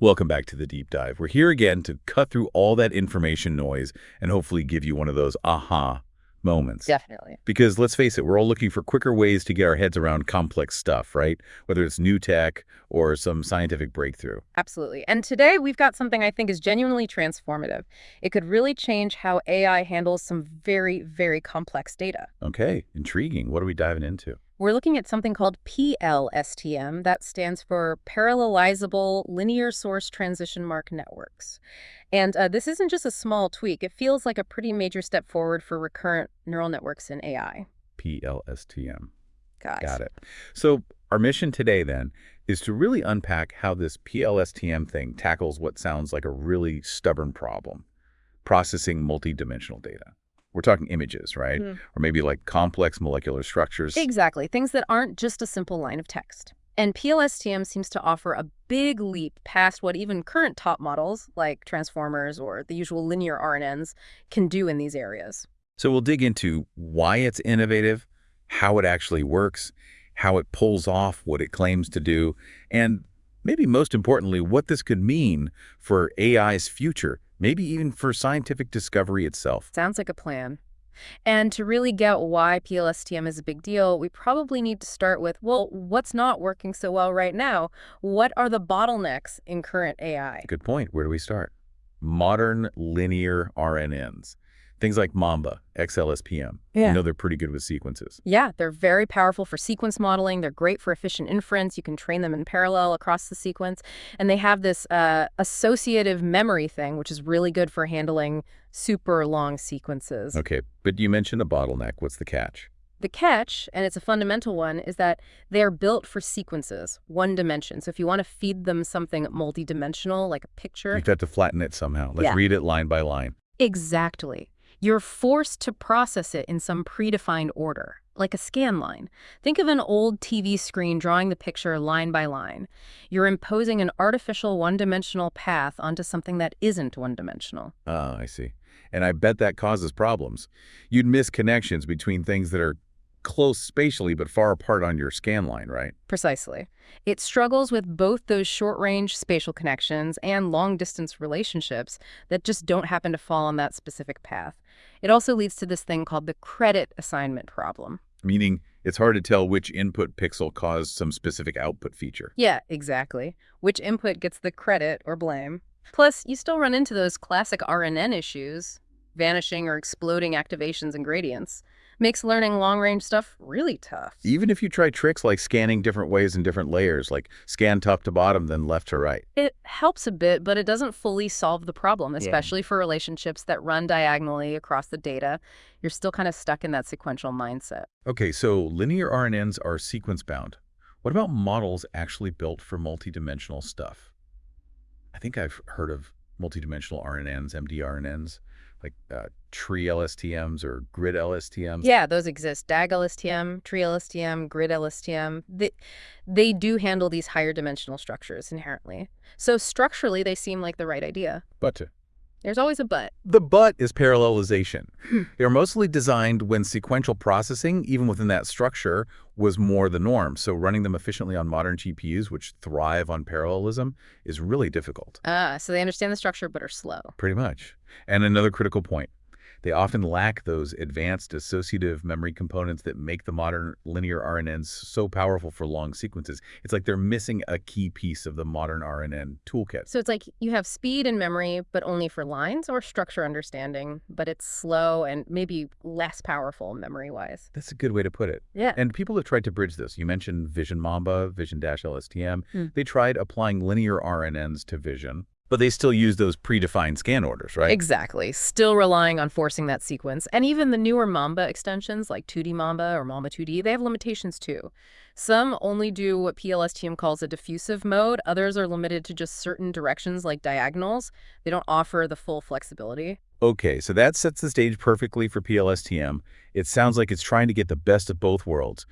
Welcome back to the deep dive. We're here again to cut through all that information noise and hopefully give you one of those aha moments. Definitely. Because let's face it, we're all looking for quicker ways to get our heads around complex stuff, right? Whether it's new tech or some scientific breakthrough. Absolutely. And today we've got something I think is genuinely transformative. It could really change how AI handles some very, very complex data. Okay, intriguing. What are we diving into? We're looking at something called pLSTM. That stands for parallelizable linear source transition mark networks. And this isn't just a small tweak. It feels like a pretty major step forward for recurrent neural networks in AI. pLSTM. Got it. So our mission today then is to really unpack how this pLSTM thing tackles what sounds like a really stubborn problem, processing multi-dimensional data. We're talking images, right? Mhm. Or maybe like complex molecular structures. Exactly. Things that aren't just a simple line of text. And pLSTM seems to offer a big leap past what even current top models, like transformers or the usual linear RNNs, can do in these areas. So we'll dig into why it's innovative, how it actually works, how it pulls off what it claims to do, and maybe most importantly, what this could mean for AI's future, maybe even for scientific discovery itself. Sounds like a plan. And to really get why pLSTM is a big deal, we probably need to start with, well, what's not working so well right now? What are the bottlenecks in current AI? Good point. Where do we start? Modern linear RNNs. Things like Mamba, xLSTM. Yeah. You know they're pretty good with sequences. Yeah, they're very powerful for sequence modeling. They're great for efficient inference. You can train them in parallel across the sequence. And they have this associative memory thing, which is really good for handling super long sequences. Okay, but you mentioned a bottleneck. What's the catch? The catch, and it's a fundamental one, is that they're built for sequences, one dimension. So if you want to feed them something multi-dimensional, like a picture. You've got to flatten it somehow. Let's read it line by line. Exactly. You're forced to process it in some predefined order, like a scan line. Think of an old TV screen drawing the picture line by line. You're imposing an artificial one-dimensional path onto something that isn't one-dimensional. Ah, I see. And I bet that causes problems. You'd miss connections between things that are close spatially but far apart on your scan line, right? Precisely. It struggles with both those short-range spatial connections and long-distance relationships that just don't happen to fall on that specific path. It also leads to this thing called the credit assignment problem. Meaning it's hard to tell which input pixel caused some specific output feature. Yeah, exactly. Which input gets the credit or blame. Plus, you still run into those classic RNN issues, vanishing or exploding activations and gradients. Makes learning long-range stuff really tough. Even if you try tricks like scanning different ways in different layers, like scan top to bottom, then left to right. It helps a bit, but it doesn't fully solve the problem, especially for relationships that run diagonally across the data. You're still kind of stuck in that sequential mindset. Okay, so linear RNNs are sequence-bound. What about models actually built for multidimensional stuff? I think I've heard of multidimensional RNNs, MDRNNs, like tree LSTMs or grid LSTMs. Yeah, those exist. DAG-LSTM, tree LSTM, grid LSTM. They do handle these higher dimensional structures inherently. So structurally, they seem like the right idea. But There's always a but. the but is parallelization. They are mostly designed when sequential processing, even within that structure, was more the norm. So running them efficiently on modern GPUs, which thrive on parallelism, is really difficult. So they understand the structure but are slow. Pretty much. And another critical point. They often lack those advanced associative memory components that make the modern linear RNNs so powerful for long sequences. It's like they're missing a key piece of the modern RNN toolkit. So it's like you have speed and memory, but only for lines, or structure understanding, but it's slow and maybe less powerful memory-wise. That's a good way to put it. Yeah. And people have tried to bridge this. You mentioned Vision Mamba, Vision-LSTM. They tried applying linear RNNs to Vision, but they still use those predefined scan orders, right? Exactly. Still relying on forcing that sequence. And even the newer Mamba extensions, like 2D Mamba or Mamba 2D, they have limitations too. Some only do what pLSTM calls a diffusive mode. Others are limited to just certain directions like diagonals. They don't offer the full flexibility. Okay, so that sets the stage perfectly for pLSTM. It sounds like it's trying to get the best of both worlds,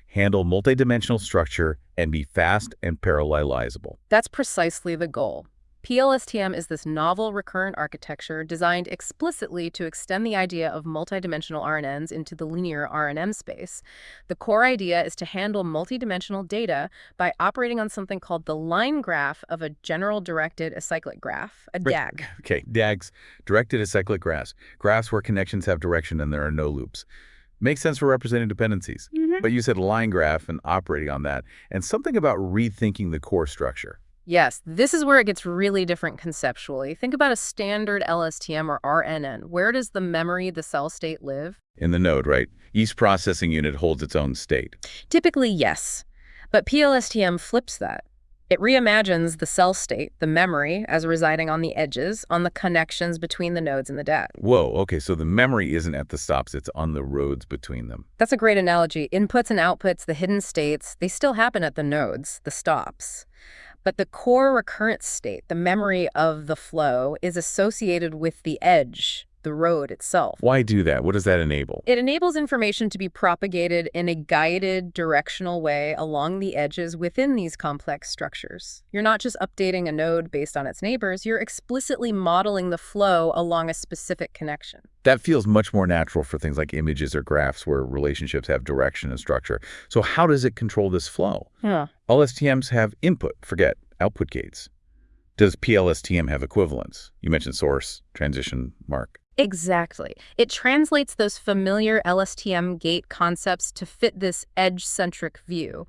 handle multidimensional structure, and be fast and parallelizable. That's precisely the goal. pLSTM is this novel recurrent architecture designed explicitly to extend the idea of multidimensional RNNs into the linear RNN space. The core idea is to handle multidimensional data by operating on something called the line graph of a general directed acyclic graph, a DAG. Okay, DAGs, directed acyclic graphs. Graphs where connections have direction and there are no loops. Makes sense for representing dependencies. But you said line graph and operating on that, and something about rethinking the core structure. Yes, this is where it gets really different conceptually. Think about a standard LSTM or RNN. Where does the memory, the cell state, live? In the node, right? Each processing unit holds its own state. Typically, yes. But pLSTM flips that. It reimagines the cell state, the memory, as residing on the edges, on the connections between the nodes in the DAG. Whoa, okay, so the memory isn't at the stops, it's on the roads between them. That's a great analogy. Inputs and outputs, the hidden states, they still happen at the nodes, the stops. But the core recurrent state, the memory of the flow, is associated with the edge, the road itself. Why do that? What does that enable? It enables information to be propagated in a guided, directional way along the edges within these complex structures. You're not just updating a node based on its neighbors, you're explicitly modeling the flow along a specific connection. That feels much more natural for things like images or graphs where relationships have direction and structure. So how does it control this flow? LSTMs have input, forget, output gates. Does pLSTM have equivalents? You mentioned source, transition, mark. Exactly. It translates those familiar LSTM gate concepts to fit this edge-centric view.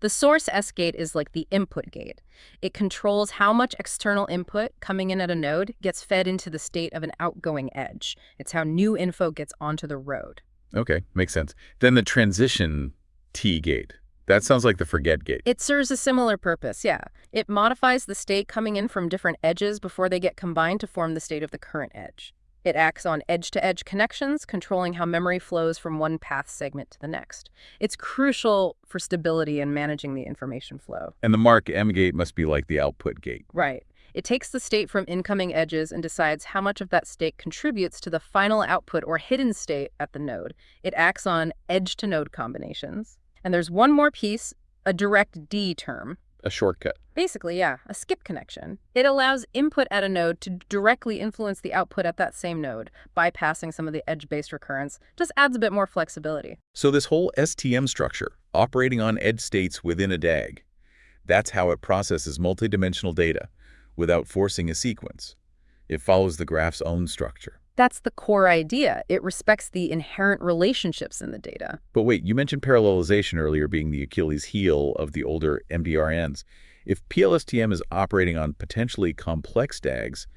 The source S gate is like the input gate. It controls how much external input coming in at a node gets fed into the state of an outgoing edge. It's how new info gets onto the road. Okay, makes sense. Then the transition T gate. That sounds like the forget gate. It serves a similar purpose, yeah. It modifies the state coming in from different edges before they get combined to form the state of the current edge. It acts on edge-to-edge connections, controlling how memory flows from one path segment to the next. It's crucial for stability and managing the information flow. And the mark M gate must be like the output gate. Right. It takes the state from incoming edges and decides how much of that state contributes to the final output or hidden state at the node. It acts on edge-to-node combinations. And there's one more piece, a direct D term. A shortcut. Basically, yeah, a skip connection. It allows input at a node to directly influence the output at that same node, bypassing some of the edge-based recurrence. Just adds a bit more flexibility. So this whole STM structure, operating on edge states within a DAG, that's how it processes multidimensional data without forcing a sequence. It follows the graph's own structure. That's the core idea. It respects the inherent relationships in the data. But wait, you mentioned parallelization earlier being the Achilles heel of the older MDRNNs. If pLSTM is operating on potentially complex DAGs,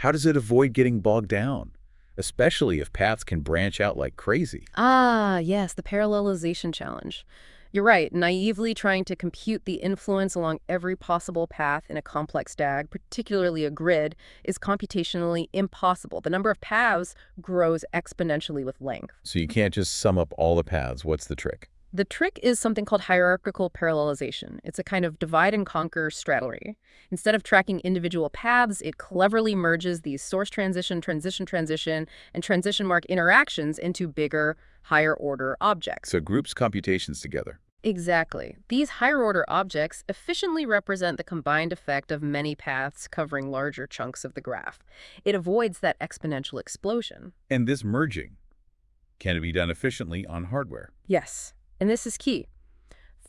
how does it avoid getting bogged down? Especially if paths can branch out like crazy. Ah, yes, the parallelization challenge. You're right, naively trying to compute the influence along every possible path in a complex DAG, particularly a grid, is computationally impossible. The number of paths grows exponentially with length. So you can't just sum up all the paths. What's the trick? The trick is something called hierarchical parallelization. It's a kind of divide and conquer strategy. Instead of tracking individual paths, it cleverly merges these source transition, and transition mark interactions into bigger, higher order objects. So it groups computations together. Exactly. These higher order objects efficiently represent the combined effect of many paths covering larger chunks of the graph. It avoids that exponential explosion. And this merging, can it be done efficiently on hardware? Yes. And this is key.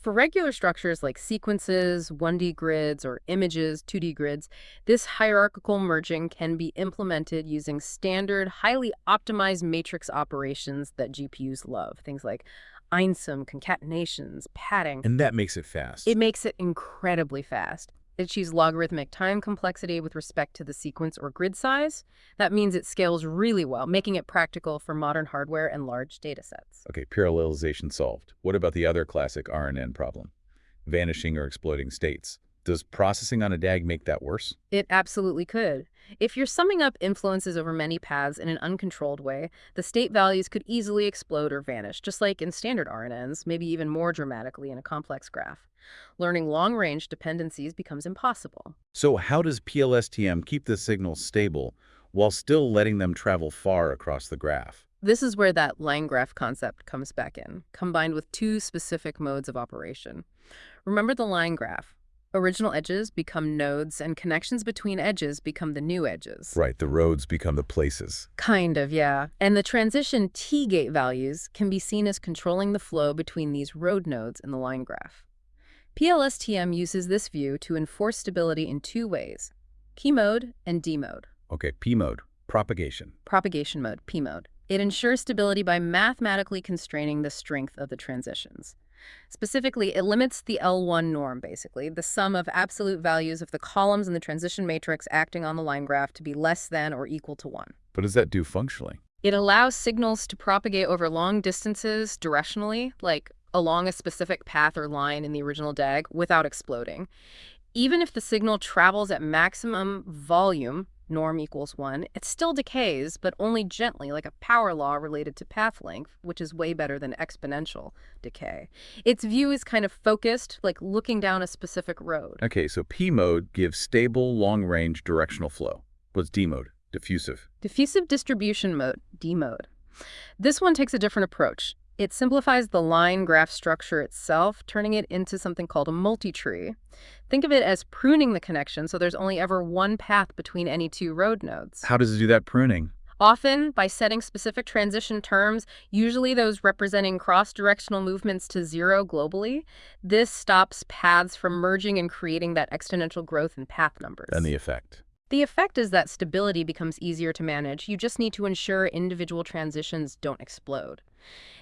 For regular structures like sequences, 1D grids, or images, 2D grids, this hierarchical merging can be implemented using standard, highly optimized matrix operations that GPUs love. Things like einsum, concatenations, padding. And that makes it fast. It makes it incredibly fast. It achieves logarithmic time complexity with respect to the sequence or grid size. That means it scales really well, making it practical for modern hardware and large data sets. Okay, parallelization solved. What about the other classic RNN problem? Vanishing or exploiting states. Does processing on a DAG make that worse? It absolutely could. If you're summing up influences over many paths in an uncontrolled way, the state values could easily explode or vanish, just like in standard RNNs, maybe even more dramatically in a complex graph. Learning long-range dependencies becomes impossible. So how does pLSTM keep the signals stable while still letting them travel far across the graph? This is where that line graph concept comes back in, combined with two specific modes of operation. Remember the line graph? Original edges become nodes, and connections between edges become the new edges. Right, the roads become the places. Kind of, yeah. And the transition T-gate values can be seen as controlling the flow between these road nodes in the line graph. pLSTM uses this view to enforce stability in two ways: key mode and D mode. Okay, P mode, propagation. Propagation mode, P mode. It ensures stability by mathematically constraining the strength of the transitions. Specifically, it limits the L1 norm, basically, the sum of absolute values of the columns in the transition matrix acting on the line graph to be less than or equal to 1. What does that do functionally? It allows signals to propagate over long distances directionally, like along a specific path or line in the original DAG, without exploding. Even if the signal travels at maximum volume, norm equals 1, it still decays, but only gently, like a power law related to path length, which is way better than exponential decay. Its view is kind of focused, like looking down a specific road. Okay, so P mode gives stable, long-range directional flow. What's D mode? Diffusive. Diffusive distribution mode, D mode. This one takes a different approach. It simplifies the line graph structure itself, turning it into something called a multi-tree. Think of it as pruning the connection so there's only ever one path between any two road nodes. How does it do that pruning? Often by setting specific transition terms, usually those representing cross-directional movements to 0 globally. This stops paths from merging and creating that exponential growth in path numbers. And the effect? The effect is that stability becomes easier to manage. You just need to ensure individual transitions don't explode.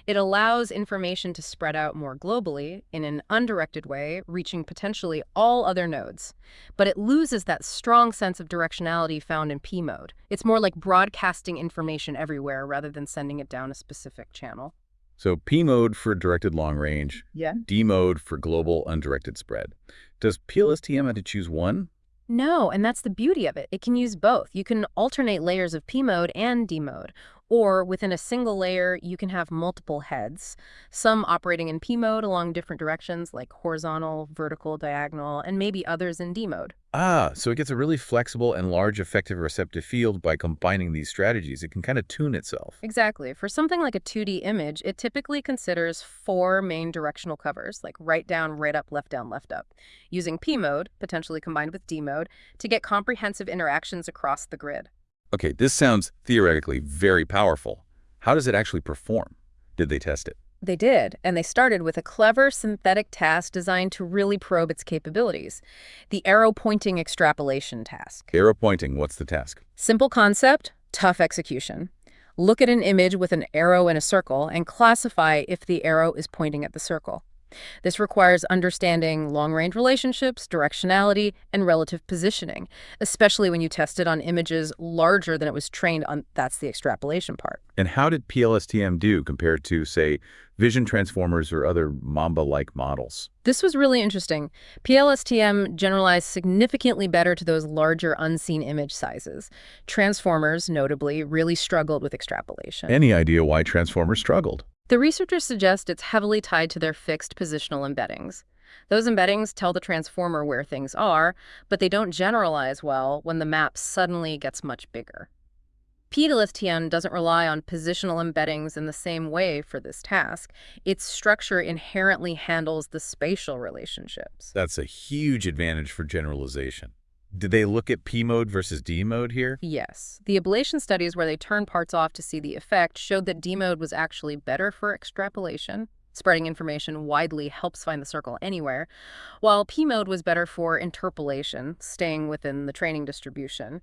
It allows information to spread out more globally in an undirected way, reaching potentially all other nodes. But it loses that strong sense of directionality found in P mode. It's more like broadcasting information everywhere rather than sending it down a specific channel. So P mode for directed long range, Yeah. D mode for global undirected spread. Does pLSTM have to choose one? No, and that's the beauty of it. It can use both. You can alternate layers of P mode and D mode. Or within a single layer, you can have multiple heads, some operating in P mode along different directions like horizontal, vertical, diagonal, and maybe others in D mode. Ah, so it gets a really flexible and large effective receptive field by combining these strategies. It can kind of tune itself. Exactly. For something like a 2D image, it typically considers 4 main directional covers, like right down, right up, left down, left up, using P mode, potentially combined with D mode, to get comprehensive interactions across the grid. Okay, this sounds theoretically very powerful. How does it actually perform? Did they test it? They did, and they started with a clever synthetic task designed to really probe its capabilities, the arrow-pointing extrapolation task. Arrow pointing, what's the task? Simple concept, tough execution. Look at an image with an arrow and a circle and classify if the arrow is pointing at the circle. This requires understanding long-range relationships, directionality, and relative positioning, especially when you test it on images larger than it was trained on. That's the extrapolation part. And how did pLSTM do compared to, say, vision transformers or other Mamba-like models? This was really interesting. pLSTM generalized significantly better to those larger unseen image sizes. Transformers, notably, really struggled with extrapolation. Any idea why transformers struggled? The researchers suggest it's heavily tied to their fixed positional embeddings. Those embeddings tell the transformer where things are, but they don't generalize well when the map suddenly gets much bigger. pLSTM doesn't rely on positional embeddings in the same way for this task. Its structure inherently handles the spatial relationships. That's a huge advantage for generalization. Did they look at P mode versus D mode here? Yes. The ablation studies where they turned parts off to see the effect showed that D mode was actually better for extrapolation. Spreading information widely helps find the circle anywhere, while P mode was better for interpolation, staying within the training distribution.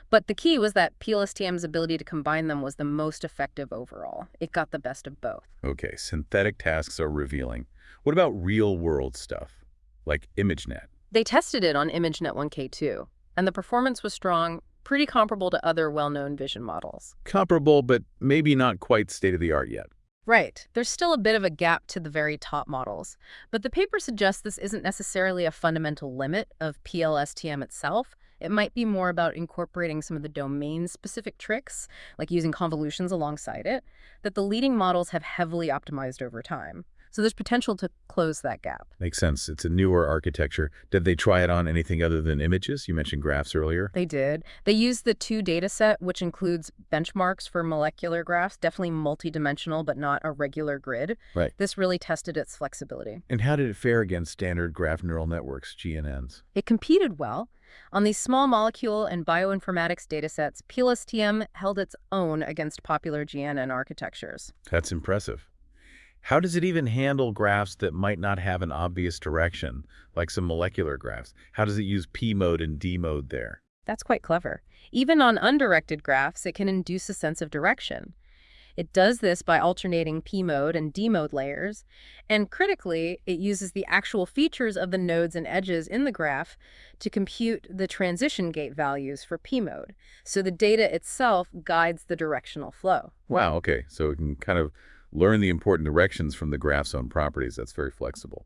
But the key was that pLSTM's ability to combine them was the most effective overall. It got the best of both. Okay, synthetic tasks are revealing. What about real-world stuff, like ImageNet? They tested it on ImageNet 1K2, and the performance was strong, pretty comparable to other well-known vision models. Comparable, but maybe not quite state-of-the-art yet. Right. There's still a bit of a gap to the very top models, but the paper suggests this isn't necessarily a fundamental limit of pLSTM itself. It might be more about incorporating some of the domain-specific tricks, like using convolutions alongside it, that the leading models have heavily optimized over time. So there's potential to close that gap. Makes sense. It's a newer architecture. Did they try it on anything other than images? You mentioned graphs earlier. They did. They used the 2 data set, which includes benchmarks for molecular graphs, definitely multi-dimensional, but not a regular grid. Right. This really tested its flexibility. And how did it fare against standard graph neural networks, GNNs? It competed well. On these small molecule and bioinformatics datasets, pLSTM held its own against popular GNN architectures. That's impressive. How does it even handle graphs that might not have an obvious direction, like some molecular graphs? How does it use P mode and D mode there? That's quite clever. Even on undirected graphs, it can induce a sense of direction. It does this by alternating P mode and D mode layers, and critically, it uses the actual features of the nodes and edges in the graph to compute the transition gate values for P mode, so the data itself guides the directional flow. Wow, okay. So it can kind of learn the important directions from the graph's own properties. That's very flexible.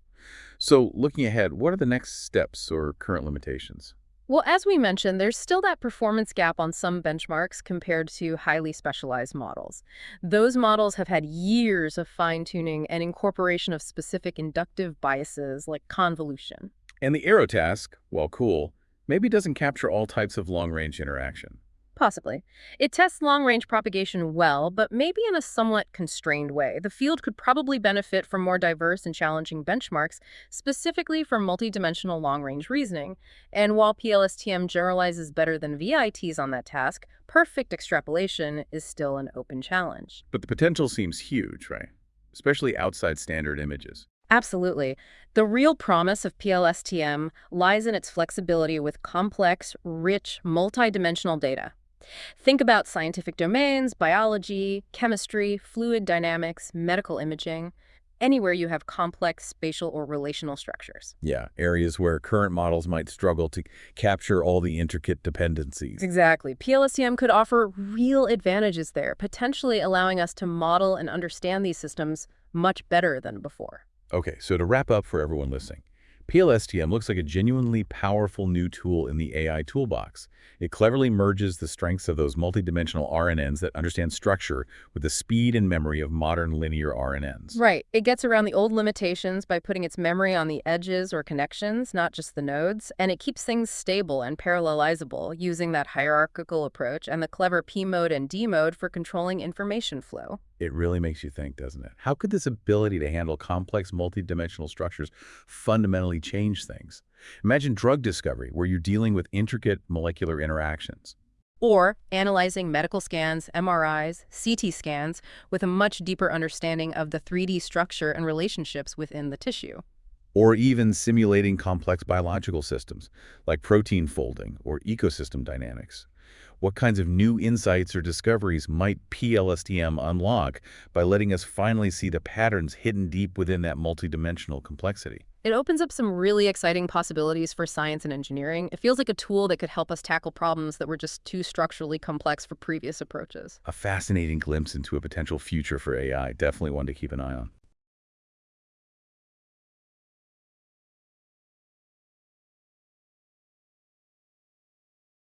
So looking ahead, what are the next steps or current limitations? Well, as we mentioned, there's still that performance gap on some benchmarks compared to highly specialized models. Those models have had years of fine-tuning and incorporation of specific inductive biases like convolution. And the arrow task, while cool, maybe doesn't capture all types of long-range interaction. Possibly. It tests long-range propagation well, but maybe in a somewhat constrained way. The field could probably benefit from more diverse and challenging benchmarks, specifically for multidimensional long-range reasoning. And while pLSTM generalizes better than VITs on that task, perfect extrapolation is still an open challenge. But the potential seems huge, right? Especially outside standard images. Absolutely. The real promise of pLSTM lies in its flexibility with complex, rich, multidimensional data. Think about scientific domains, biology, chemistry, fluid dynamics, medical imaging, anywhere you have complex spatial or relational structures. Yeah, areas where current models might struggle to capture all the intricate dependencies. Exactly. pLSTM could offer real advantages there, potentially allowing us to model and understand these systems much better than before. Okay, so to wrap up for everyone listening, pLSTM looks like a genuinely powerful new tool in the AI toolbox. It cleverly merges the strengths of those multidimensional RNNs that understand structure with the speed and memory of modern linear RNNs. Right. It gets around the old limitations by putting its memory on the edges or connections, not just the nodes, and it keeps things stable and parallelizable using that hierarchical approach and the clever P mode and D mode for controlling information flow. It really makes you think, doesn't it? How could this ability to handle complex multidimensional structures fundamentally change things? Imagine drug discovery, where you're dealing with intricate molecular interactions. Or analyzing medical scans, MRIs, CT scans with a much deeper understanding of the 3D structure and relationships within the tissue. Or even simulating complex biological systems, like protein folding or ecosystem dynamics. What kinds of new insights or discoveries might pLSTM unlock by letting us finally see the patterns hidden deep within that multidimensional complexity? It opens up some really exciting possibilities for science and engineering. It feels like a tool that could help us tackle problems that were just too structurally complex for previous approaches. A fascinating glimpse into a potential future for AI, definitely one to keep an eye on.